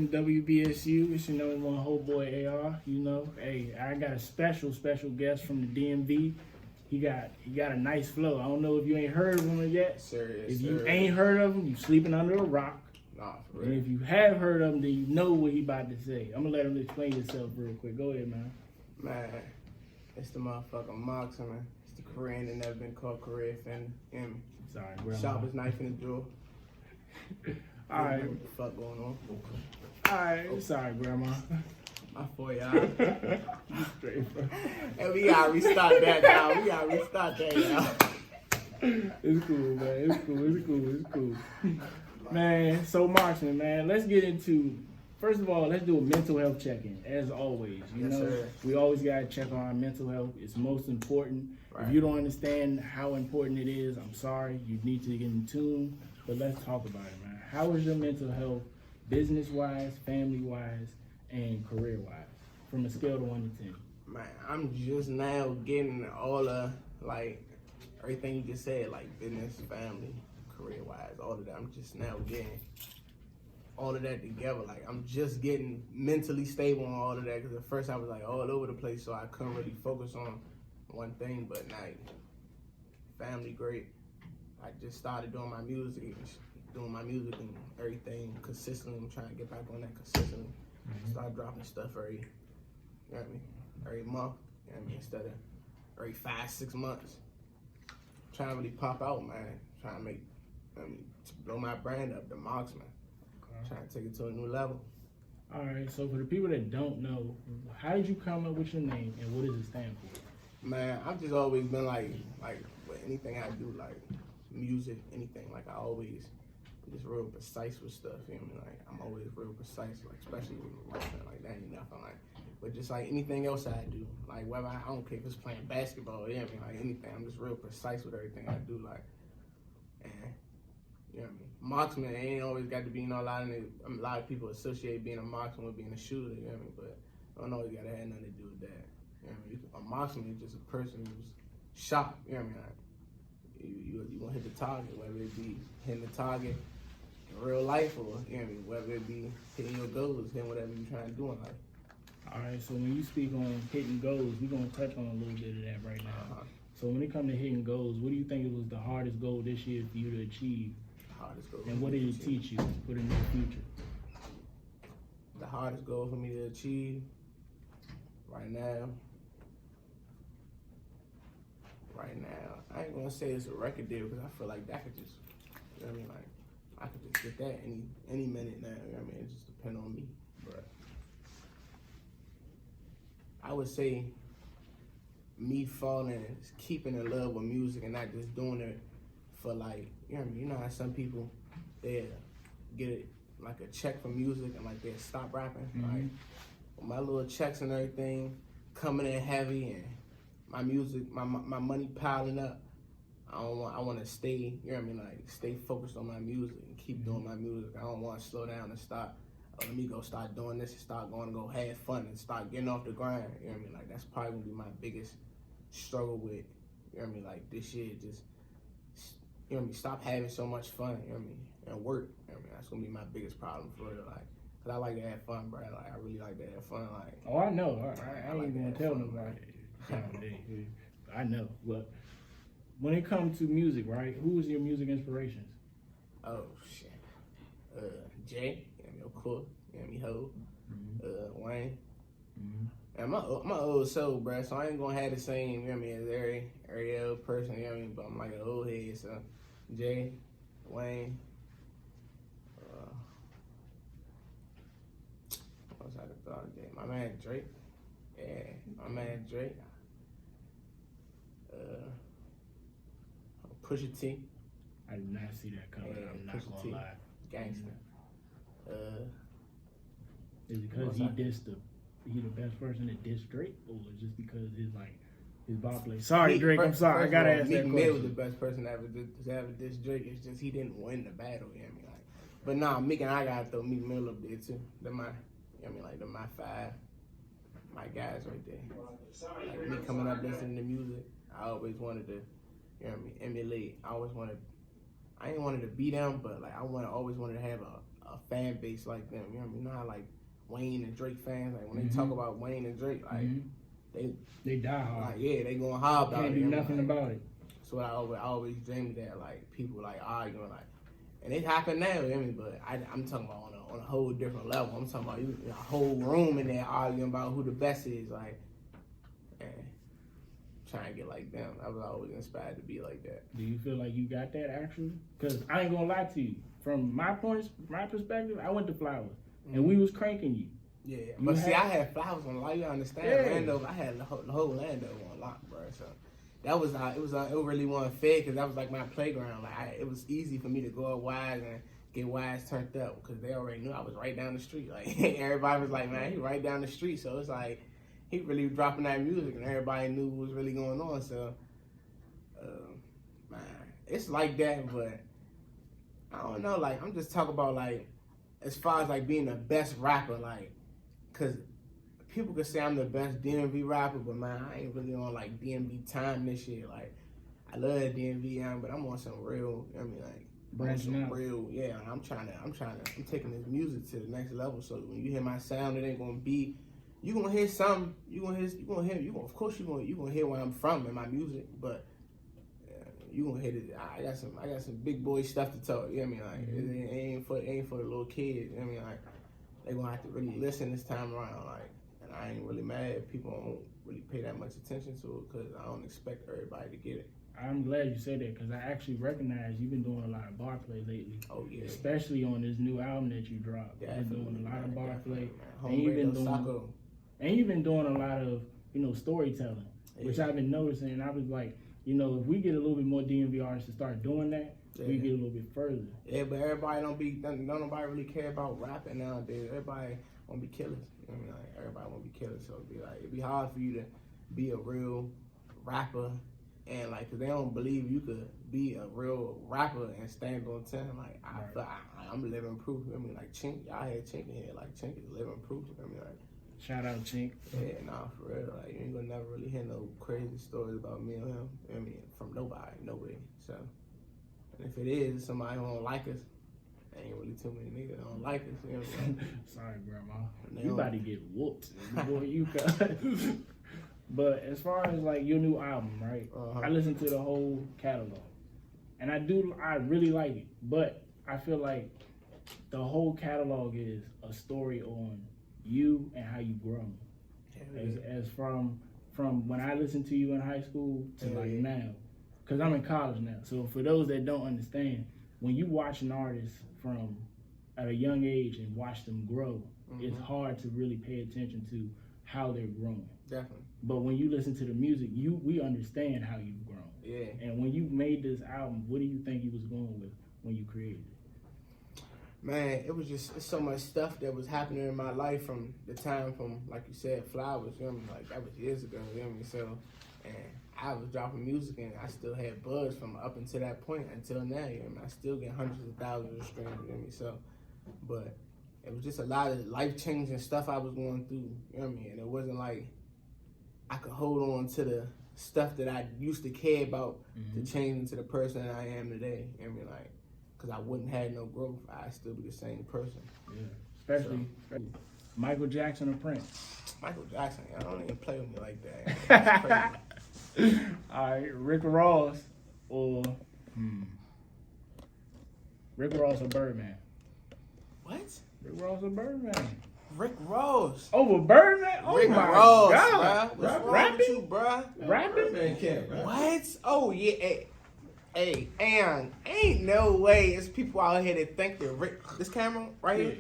from WBSU. It's your number one whole boy AR. You know, hey, I got a special guest from the DMV. He got a nice flow. I don't know if you ain't heard of him yet. Serious. If you ain't heard of him, you sleeping under a rock. Nah, for real. And if you have heard of him, then you know what he about to say. I'm gonna let him explain himself real quick. Go ahead, man. Man, it's the motherfucking Marksman. It's the Korean that never been called Korean fan. Sorry, grandma. Sharpest knife in the drawer. All right. What the fuck going on? All right. Sorry, grandma. My fault, y'all. Straight, bro. And we gotta restart that now. It's cool, man. It's cool. Man, so Marksman, man, let's get into, first of all, let's do a mental health check-in, as always. You know, sir. We always got to check on our mental health. It's most important. Right. If you don't understand how important it is, I'm sorry. You need to get in tune, but let's talk about it, man. How is your mental health, business-wise, family-wise, and career-wise, from a scale of 1 to 10? Man, I'm just now getting all the, like, everything you just said, like business, family, career-wise, all of that. I'm just now getting all of that together. Like, I'm just getting mentally stable on all of that, because at first I was like all over the place, so I couldn't really focus on one thing. But now, family great. I just started doing my music and everything consistently. I'm trying to get back on that consistently. Start dropping stuff every month, you know what I mean, instead of every 5-6 months. Trying to really pop out, man. Trying to make, to blow my brand up, the Marksman. Okay. Trying to take it to a new level. All right, so for the people that don't know, how did you come up with your name and what does it stand for? Man, I've just always been like with anything I do, like music, anything, like I always just real precise with stuff, you know what I mean? Like, I'm always real precise, like, especially with writing, like, that ain't nothing, like, but just, like, anything else I do, like, whether I don't care if it's playing basketball, you know what I mean? Like, anything, I'm just real precise with everything I do, like, and, you know what I mean? Marksman ain't always got to be, you know, a lot of people associate being a marksman with being a shooter, you know what I mean? But I don't always got to have nothing to do with that, you know what I mean? A marksman is just a person who's shot, you know what I mean? Like, you gonna hit the target, whether it be hitting the target in real life, or you know what I mean, whether it be hitting your goals, hitting whatever you're trying to do in life. All right, so when you speak on hitting goals, we're gonna touch on a little bit of that right now. So when it comes to hitting goals, what do you think it was the hardest goal this year for you to achieve? Hardest goal. And what did it teach you for the near future? The hardest goal for me to achieve right now, I ain't gonna say it's a record deal, because I feel like that could just, you know what I mean, like, I could just get that any minute now, you know what I mean? It just depends on me. But I would say me falling, keeping in love with music and not just doing it for, like, you know what I mean? You know how some people, they get it like a check from music and like they'll stop rapping. Like, with my little checks and everything coming in heavy and my music, my money piling up, I want to stay, you know what I mean, like, stay focused on my music and keep doing my music. I don't want to slow down and stop. Let me go start doing this and start going to go have fun and start getting off the grind. You know what I mean? Like, that's probably going to be my biggest struggle with, you know what I mean, like, this year. Just, you know what I mean, stop having so much fun, you know what I mean, and work. You know what I mean? That's going to be my biggest problem for real. Like, because I like to have fun, bro. Like, I really like to have fun. Like, oh, I know. I ain't even going to tell nobody. I know. But when it comes to music, right, who was your music inspirations? Oh, shit. Jay, you know what I mean, of course. You know what I mean, Ho. Wayne. And my old soul, bro, so I ain't gonna have the same, you know what I mean, as every other person, you know what I mean, but I'm like an old head, so Jay, Wayne, what was I thought of Jay? My man Drake. Yeah, my man Drake. Pusha T. I did not see that coming. Yeah, I'm not Pusha gonna T. lie. Gangster. Is it because he the best person that dissed Drake, or is just because his ball play? Sorry, Drake. I'm sorry. I gotta ask that question. Meek Mill was the best person to ever diss Drake. It's just he didn't win the battle. You know what I mean? Like, but nah, Meek and I gotta throw Meek Mill up there too. They're my, you know what I mean? Like, they're my five, my guys right there. Like, me coming up listening to music, I always wanted to, you know what I mean, emulate. I ain't wanted to be them, but like always wanted to have a a fan base like them. You know what I mean? You know how like Wayne and Drake fans, like when they talk about Wayne and Drake, like they die hard. Like, yeah, they going hard about it. Can't do nothing like, about it. So I always dreamed that like people like arguing like, and it happened now. You know what I mean? But I'm talking about on a whole different level. I'm talking about you a whole room in there arguing about who the best is. Like, man, trying to get like them. I was always inspired to be like that. Do you feel like you got that actually? Because I ain't gonna lie to you. From my perspective, I went to Flowers and we was cranking you. Yeah, but see, I had Flowers on lock. You understand? Yeah. Lando, I had the whole Lando on lock, bro. So that was it really wasn't fair because that was like my playground. Like it was easy for me to go up Wise and get Wise turned up because they already knew I was right down the street. Like everybody was like, man, he right down the street. So it's like he really dropping that music and everybody knew what was really going on. So man, it's like that, but I don't know. Like I'm just talking about like as far as like being the best rapper, like. Cause people could say I'm the best DMV rapper, but man, I ain't really on like DMV time this year. Like, I love DMV, but I'm on some real. I mean, like branching out. Real, yeah. I'm taking this music to the next level. So when you hear my sound, it ain't gonna be. You gonna hear something. Of course, you gonna hear where I'm from in my music, but you gonna hear it. I got some big boy stuff to talk. You know what I mean? Like, it ain't for the little kids. You know what I mean? Like. They gonna have to really listen this time around, like, and I ain't really mad if people don't really pay that much attention to it, because I don't expect everybody to get it. I'm glad you said that, because I actually recognize you've been doing a lot of bar play lately. Oh yeah. Especially on this new album that you dropped. You've been doing a lot of bar play. And you've been doing a lot of, storytelling, which I've been noticing, and I was like, if we get a little bit more DMV artists to start doing that, we get a little bit further. Yeah, but everybody don't nobody really care about rapping nowadays. Everybody want to be killers. You know what I mean? Like, everybody want to be killers. So it'd be hard for you to be a real rapper, and like, cause they don't believe you could be a real rapper and stand on 10. Like, I'm living proof. You know what I mean? Like Chink, y'all had Chink in here. Like Chink is living proof. You know what I mean? Like, shout out Chink. Yeah, nah, for real. Like, you ain't gonna never really hear no crazy stories about me or him. You know what I mean? From nobody. So. And if it is somebody who don't like us, ain't really too many niggas that don't like us. You know what I'm saying? Sorry, Grandma. You about to get whooped. Boy, you got. But as far as like your new album, right? I listened to the whole catalog, and I really like it. But I feel like the whole catalog is a story on you and how you grown. As from when I listened to you in high school to like now. Because I'm in college now. So for those that don't understand, when you watch an artist from at a young age and watch them grow, it's hard to really pay attention to how they're growing. Definitely. But when you listen to the music, we understand how you've grown. Yeah. And when you made this album, what do you think you was going with when you created it? Man, it was just so much stuff that was happening in my life from the time from, like you said, Flowers. You know what I mean? Like, that was years ago. You know what I mean? So, and I was dropping music and I still had buzz from up until that point until now. You know what I mean? I still get hundreds of thousands of streams. You know what I mean? So, but it was just a lot of life-changing stuff I was going through. You know what I mean? And it wasn't like I could hold on to the stuff that I used to care about to change into the person that I am today. You know what I mean? Like, because I wouldn't have no growth. I'd still be the same person. Yeah. Especially Michael Jackson or Prince. Michael Jackson, I don't even play with me like that. That's crazy. All right, Rick Ross or Rick Ross or Birdman? What? Rick Ross or Birdman? Rick Ross. Over Birdman? Oh Rick my Ross, God. Bro. What's wrong with you, bro? Rapping? Man can't rap. What? Oh, yeah. Hey, and ain't no way it's people out here that think that Rick, this camera right here,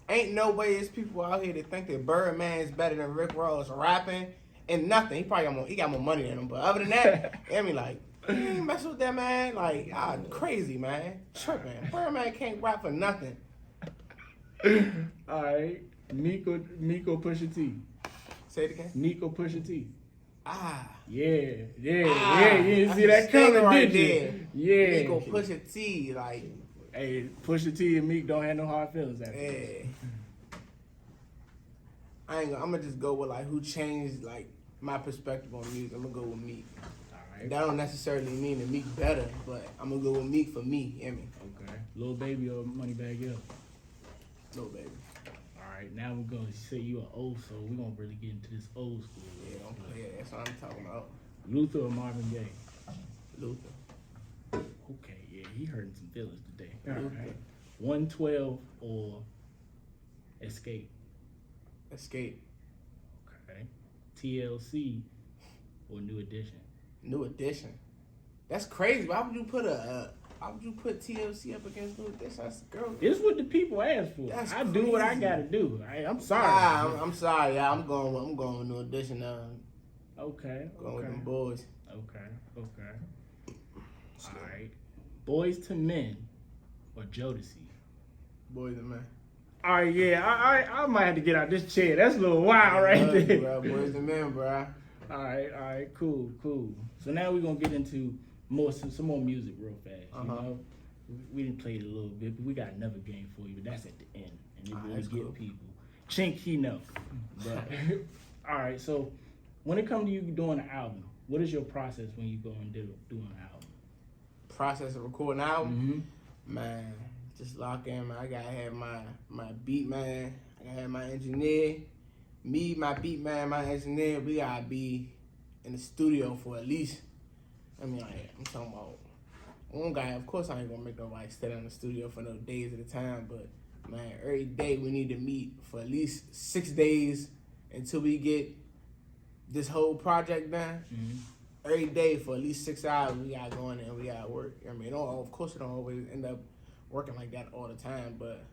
ain't no way it's people out here that think that Birdman is better than Rick Ross rapping. And nothing. He probably got more money than him. But other than that, I mean, like, you ain't mess with that, man. Like, crazy, man. Tripping. Birdman can't rap for nothing. All right. Nico Pusha T. Say it again. Nico Pusha T. Yeah. You see that coming, right there. Yeah. Nico Pusha T. Like, hey, Pusha T and Meek don't have no hard feelings after that. I'm gonna just go with like who changed like my perspective on music. I'm gonna go with Meek. Right. That don't necessarily mean that Meek better, but I'm gonna go with Meek for me. You know what I mean? Okay. Lil Baby or Moneybagg Yo? No, baby. All right, now we're gonna say you an old soul. We're gonna really get into this old school. Yeah, don't play it. That's what I'm talking about. Luther or Marvin Gaye? Luther. Okay, yeah, he hurting some feelings today. All Luther. right. 112 or Escape? Escape. Okay. TLC or New Edition? New Edition. That's crazy. Why would you put TLC up against New Edition? That's girl. It's what the people ask for. That's I do what I crazy. gotta do. I'm sorry. I'm sorry. Yeah, I'm going with New Edition now. Okay. Going with them boys. Okay. All right. Boys to Men or Jodeci? Boys and men. All right, yeah. I might have to get out this chair. That's a little wild right Love you, there. bro. Boys and men, bro. All right, cool. So now we're gonna get into some more music real fast. You know, we didn't play it a little bit, but we got another game for you. But that's at the end, and it really that's get cool. people. Chink, he know. But all right, so when it comes to you doing an album, what is your process when you go and do an album? Process of recording an album, man. Just lock in, man. I gotta have my beat man. I gotta have my engineer. Me, my beat man, my engineer. We gotta be in the studio for at least. I mean, like, I'm talking about one guy. Of course, I ain't gonna make nobody stay in the studio for no days at a time. But man, every day we need to meet for at least 6 days until we get this whole project done. Every day for at least 6 hours, we gotta go in there and we gotta work. I mean, of course, it don't always end up working like that all the time, but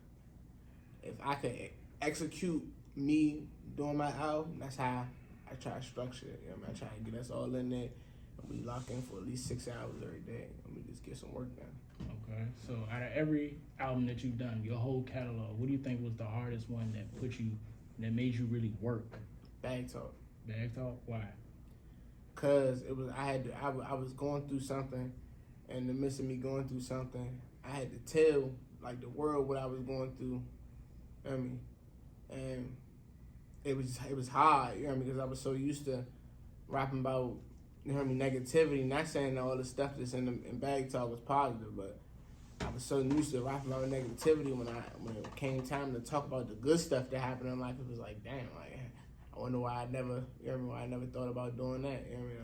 if I could execute me doing my album, that's how I try to structure it. You know what I mean? I try to get us all in there and we lock in for at least 6 hours every day and we just get some work done. Okay, so out of every album that you've done, your whole catalog, what do you think was the hardest one that made you really work? Bag Talk. Bag Talk? Why? Cause it was I was going through something, and in the midst of me going through something, I had to tell like the world what I was going through. You know what I mean? And it was hard, you know what I mean, because I was so used to rapping about, you know what I mean, negativity. Not saying that all the stuff that's in Bag Talk was positive, but I was so used to rapping about negativity when it came time to talk about the good stuff that happened in life. It was like, damn, like I wonder why I never, you know what I mean, why I never thought about doing that. You know what I mean?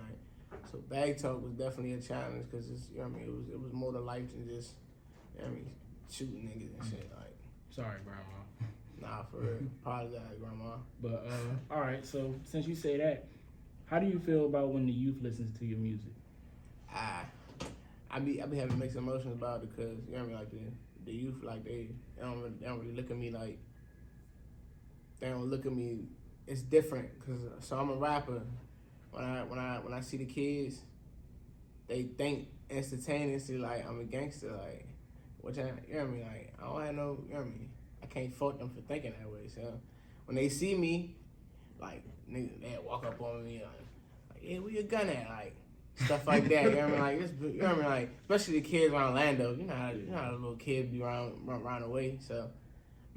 Like, so Bag Talk was definitely a challenge because it's, you know what I mean, it was more to life than just, you know what I mean, shooting niggas and shit. Like, Sorry, Grandma. nah, for real. Apologize, Grandma. But all right, so since you say that, how do you feel about when the youth listens to your music? I be having mixed emotions about it because, you know what I mean, like the youth, like they don't really look at me like, they don't look at me. It's different because so I'm a rapper. When I see the kids, they think instantaneously like I'm a gangster, like, which you know what I mean, like I don't have no, you know what I mean, I can't fault them for thinking that way. So when they see me, like niggas, they walk up on me like, yeah, where your gun at, like stuff like that. You know what I mean, like you know what I mean, like especially the kids around Orlando. You know how the little kids be run around the way. So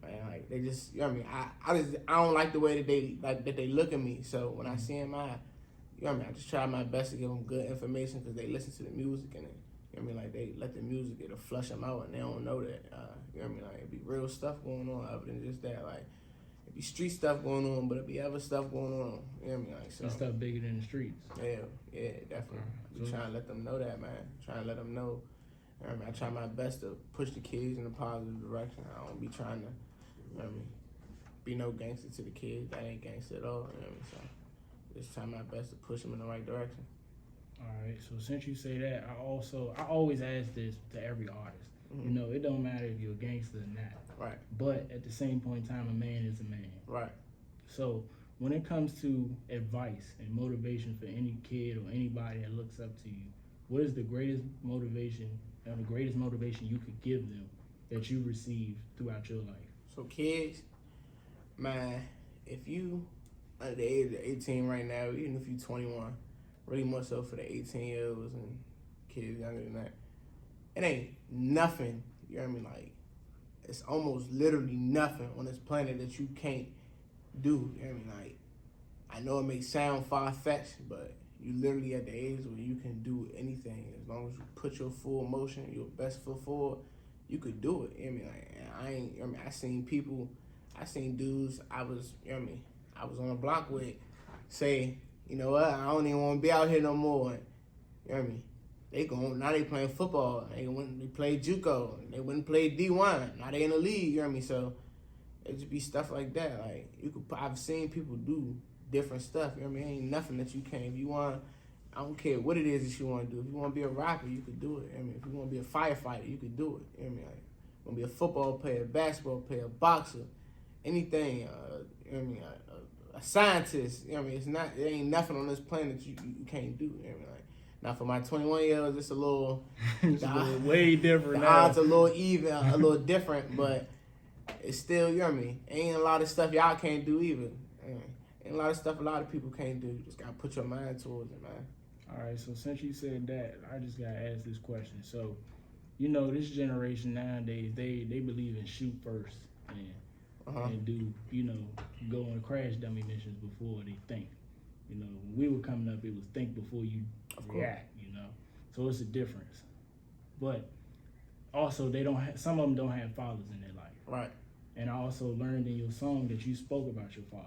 man, like they just, you know what I mean, I don't like the way that they look at me. So when I see them, you know what I mean, I just try my best to give them good information because they listen to the music and it, you know what I mean, like they let the music, it'll flush them out and they don't know that. You know what I mean, like it be real stuff going on other than just that. Like it be street stuff going on, but it be other stuff going on. You know what I mean, like so. That stuff bigger than the streets. Yeah, definitely. I be trying to let them know that, man. Trying to let them know. You know what I mean, I try my best to push the kids in a positive direction. I don't be trying to, you know what I mean, be no gangster to the kids. That ain't gangster at all. You know what I mean, so just try my best to push them in the right direction. All right, so since you say that, I always ask this to every artist. Mm-hmm. You know, it don't matter if you're a gangster or not. Right. But at the same point in time, a man is a man. Right. So when it comes to advice and motivation for any kid or anybody that looks up to you, what is the greatest motivation or the greatest motivation you could give them that you received throughout your life? So kids, man, if you under the age of 18 right now, even if you 21, really more so for the 18-year-olds and kids younger than that, it ain't nothing, you know what I mean, like, it's almost literally nothing on this planet that you can't do, you know what I mean, like, I know it may sound far-fetched, but you literally at the age where you can do anything. As long as you put your full motion, your best foot forward, you could do it. You know what I mean? Like, I seen dudes I was, you know what I mean, I was on the block with say, you know what, I don't even want to be out here no more. You know what I mean? Now they playing football. They played JUCO. They went and played D1. Now they in the league, you know what I mean? So it just be stuff like that. Like I've seen people do different stuff, you know what I mean? Ain't nothing that you can't. If you want, I don't care what it is that you want to do. If you want to be a rapper, you could do it. You know what I mean? If you want to be a firefighter, you could do it. You know what I mean? Like, you want to be a football player, basketball player, boxer, anything. You know what I mean? A scientist. You know what I mean? There ain't nothing on this planet you can't do. You know what I mean? Like, now for my 21-year-olds, it's a little, way different. The odds a little even, a little different, but it's still, you know what I mean? Ain't a lot of stuff y'all can't do either. Ain't a lot of stuff a lot of people can't do. You just gotta put your mind towards it, man. All right, so since you said that, I just gotta ask this question. So, you know, this generation nowadays, they believe in shoot first and do, you know, go on crash dummy missions before they think. You know, when we were coming up, it was think before you react, you know. So it's a difference. But also, some of them don't have fathers in their life. Right. And I also learned in your song that you spoke about your father.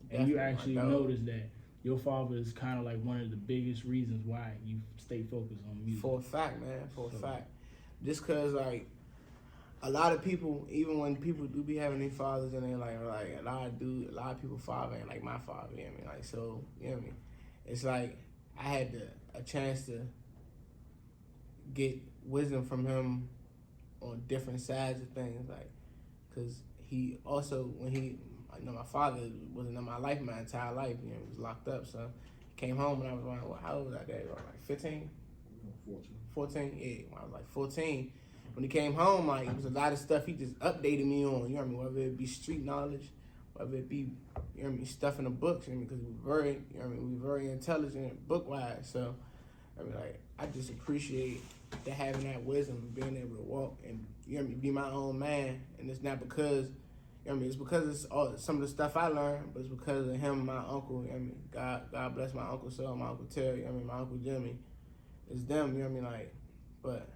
Definitely, and you actually noticed that your father is kind of like one of the biggest reasons why you stay focused on music. For a fact, man. For a fact. Just because, like, a lot of people, even when people do be having their fathers in their life, like a lot of people father ain't like my father, you know what I mean? Like, so, you know what I mean? It's like I had a chance to get wisdom from him on different sides of things, like, because he also, you know, my father wasn't in my life my entire life, you know, he was locked up, so he came home when I was around, how old was I there? Like 15? 14, yeah, when I was like 14. When he came home, like, it was a lot of stuff he just updated me on, you know what I mean? Whether it be street knowledge, whether it be, you know what I mean, stuff in the books, you know, because we were very, you know what I mean, we were very intelligent book-wise. So, I mean, like, I just appreciate having that wisdom and being able to walk and, you know what I mean, be my own man. And it's not because, you know what I mean, it's because it's all, some of the stuff I learned, but it's because of him, my uncle, you know what I mean, God bless my Uncle Sal, my Uncle Terry, you know what I mean, my Uncle Jimmy. It's them, you know what I mean, like, but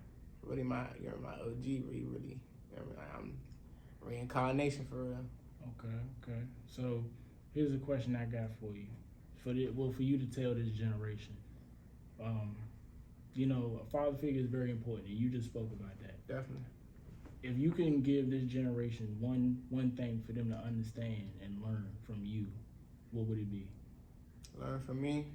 really my OG, really, you know what I mean, like, I'm reincarnation for real. Okay. So here's a question I got for you. For you to tell this generation. You know, a father figure is very important, and you just spoke about that. Definitely. If you can give this generation one thing for them to understand and learn from you, what would it be? Learn from me.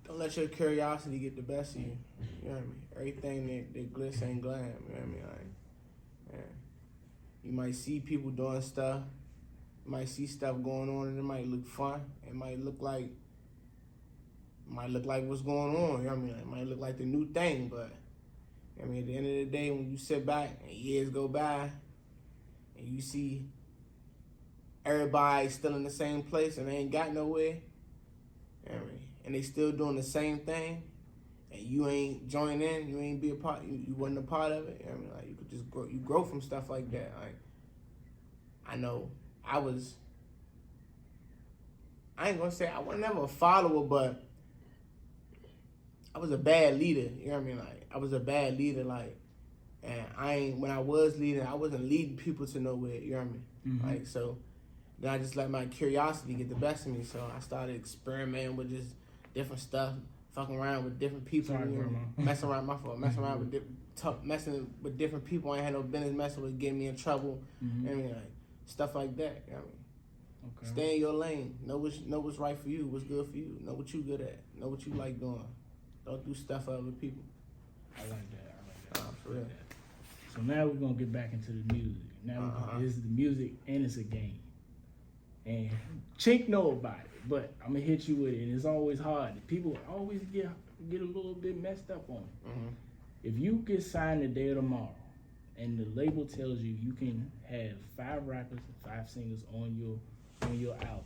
Don't let your curiosity get the best of you. You know what I mean? Everything that glitz ain't glam. You know what I mean? Like, yeah. You might see people doing stuff. You might see stuff going on, and it might look fun. It might look like what's going on. You know what I mean? It might look like the new thing, but I mean, at the end of the day, when you sit back and years go by, and you see everybody still in the same place and they ain't got nowhere, you know what I mean? And they still doing the same thing, and you ain't joined in, you ain't be a part, you wasn't a part of it. You know what I mean? Like, you could just grow, you grow from stuff like that. Like, I know I ain't gonna say I was never a follower, but I was a bad leader. You know what I mean? Like, I was a bad leader, like, and when I was leading, I wasn't leading people to nowhere. You know what I mean? Mm-hmm. Like, so then I just let my curiosity get the best of me. So I started experimenting with just different stuff, fucking around with different people, messing around with different people I ain't had no business messing with, getting me in trouble. Mm-hmm. I mean, like, stuff like that. You know what I mean? Okay. Stay in your lane. Know what's right for you, what's good for you. Know what you good at. Know what you like doing. Don't do stuff for other people. I like that. For real. So now we're gonna get back into the music. Now this is the music and it's a game. And Chink know about it, but I'm gonna hit you with it, and it's always hard. People always get a little bit messed up on it. Mm-hmm. If you get signed today or tomorrow, and the label tells you can have 5 rappers and 5 singers on your album,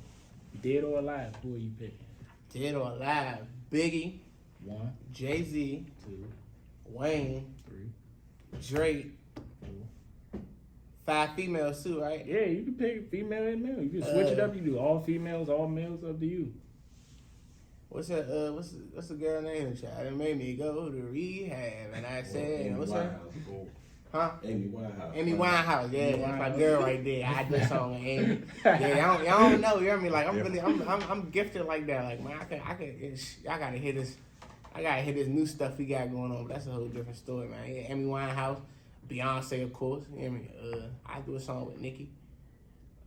dead or alive, who are you picking? Dead or alive, Biggie, 1, Jay-Z, 2, Wayne, 3, Drake. 5 females too, right? Yeah, you can pick female and male. You can switch it up. You do all females, all males, up to you. What's that? What's the girl name? Child that made me go to rehab, and I said, what's her? Huh? Amy Winehouse. Amy Winehouse, yeah, Amy that's my Winehouse. girl right there. I do a song with Amy. Yeah, y'all don't know, you hear me? Like I'm gifted like that. Like man, y'all gotta hear this. I gotta hear this new stuff we got going on. But that's a whole different story, man. Yeah, Amy Winehouse, Beyonce, of course. You hear me? I do a song with Nicki.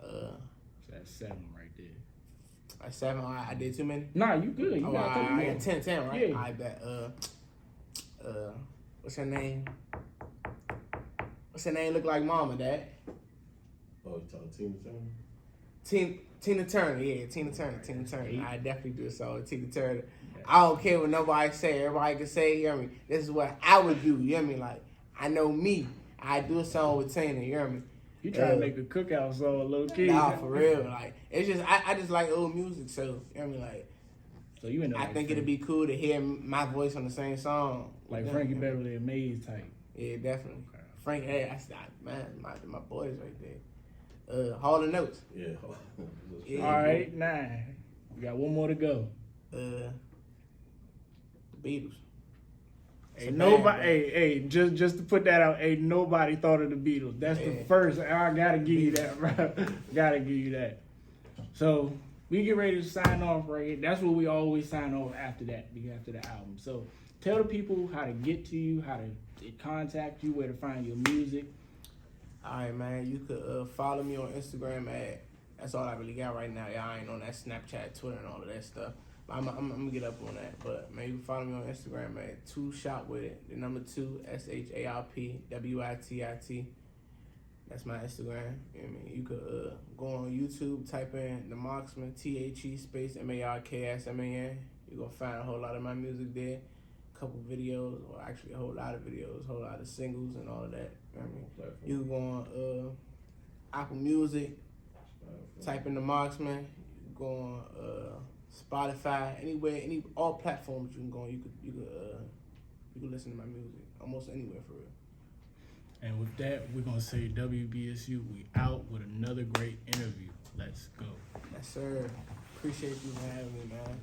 That's 7 right there. At 7, I did too many. Nah, you good. You got I 3 got 10, right? Yeah. I bet. What's her name? What's her name? Look like Mama, Dad. Oh, you talking Tina Turner? Tina Turner, yeah, Tina Turner. I definitely do a song with Tina Turner. I don't care what nobody say. Everybody can say, you hear me? This is what I would do, you hear me? Like, I know me. I do a song with Tina, you hear me? You trying to make a cookout song, little kid? Nah, for real. Like, it's just, I just like old music, so, you hear me? Like, So you in I think it'd be cool to hear my voice on the same song. like with them, Frankie you hear me? Beverly and Maze type. Yeah, definitely. Okay. Frank, hey, man, my boys right there. Hall and Notes. Yeah. Yeah. All right, 9. We got 1 more to go. The Beatles. Ain't nobody. Hey, just to put that out. Ain't nobody thought of the Beatles. That's the first. I gotta give you that, bro. Gotta give you that. So we get ready to sign off right here. That's what we always sign off after that. After the album. So tell the people how to get to you, how to contact you, where to find your music. All right, man. You could follow me on Instagram at. That's all I really got right now. Y'all ain't on that Snapchat, Twitter, and all of that stuff. But I'm gonna get up on that. But man, you can follow me on Instagram at 2Shop with it. The number 2 SHARPWITIT. That's my Instagram. You know what I mean? You could go on YouTube, type in the Marksman, THE space MARKSMAN. You're gonna find a whole lot of my music there. A couple videos, or actually a whole lot of videos, a whole lot of singles and all of that. You know what I mean? You can go on Apple Music, type in the Marksman, go on Spotify, anywhere, all platforms you can go on. You could listen to my music almost anywhere for real. And with that, we're gonna say WBSU. We out with another great interview. Let's go. Yes, sir. Appreciate you for having me, man.